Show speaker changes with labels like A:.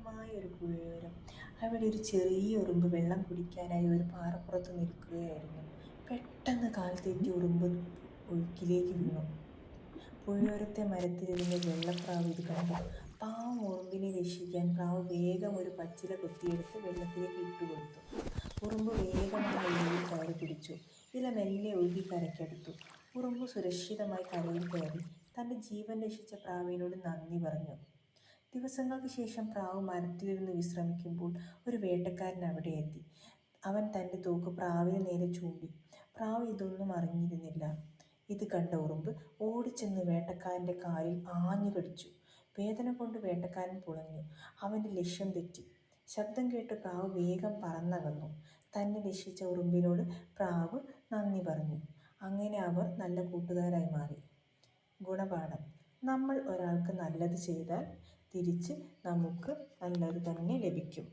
A: മനോഹരമായ ഒരു പുഴയോരം. അവിടെ ഒരു ചെറിയ ഉറുമ്പ് വെള്ളം കുടിക്കാനായി ഒരു പാറപ്പുറത്ത് നിൽക്കുകയായിരുന്നു. പെട്ടെന്ന് കാൽ തെറ്റി ഉറുമ്പ് ഒഴുക്കിലേക്ക് വീണു. പുഴയോരത്തെ മരത്തിലിരുന്ന വെള്ളപ്രാവ് ഇത് കണ്ടു. പാവം ഉറുമ്പിനെ രക്ഷിക്കാൻ പ്രാവ് വേഗം ഒരു പച്ചില കൊത്തിയെടുത്ത് വെള്ളത്തിലേക്ക് ഇട്ടുകൊടുത്തു. ഉറുമ്പ് വേഗം ആ ഇലയിൽ കയറി പിടിച്ചു. ഇല മെല്ലെ ഒഴുകി കരയ്ക്കടുത്തു. ഉറുമ്പ് സുരക്ഷിതമായി കരയിൽ കയറി തൻ്റെ ജീവൻ രക്ഷിച്ച പ്രാവിനോട് നന്ദി പറഞ്ഞു. ദിവസങ്ങൾക്ക് ശേഷം പ്രാവ് മരത്തിലിരുന്ന് വിശ്രമിക്കുമ്പോൾ ഒരു വേട്ടക്കാരൻ അവിടെ എത്തി. അവൻ തൻ്റെ തോക്ക് പ്രാവിന് നേരെ ചൂണ്ടി. പ്രാവ് ഇതൊന്നും അറിഞ്ഞിരുന്നില്ല. ഇത് കണ്ട ഉറുമ്പ് ഓടിച്ചെന്ന് വേട്ടക്കാരൻ്റെ കാലിൽ ആഞ്ഞു കടിച്ചു. വേദന കൊണ്ട് വേട്ടക്കാരൻ പുളഞ്ഞു. അവൻ്റെ ലക്ഷ്യം തെറ്റി. ശബ്ദം കേട്ട് പ്രാവ് വേഗം പറന്നകന്നു. തന്നെ രക്ഷിച്ച ഉറുമ്പിനോട് പ്രാവ് നന്ദി പറഞ്ഞു. അങ്ങനെ അവർ നല്ല കൂട്ടുകാരായി മാറി. ഗുണപാഠം: നമ്മൾ ഒരാൾക്ക് നല്ലത് ചെയ്താൽ തിരിച്ച് നമുക്ക് നല്ലത് തന്നെ ലഭിക്കും.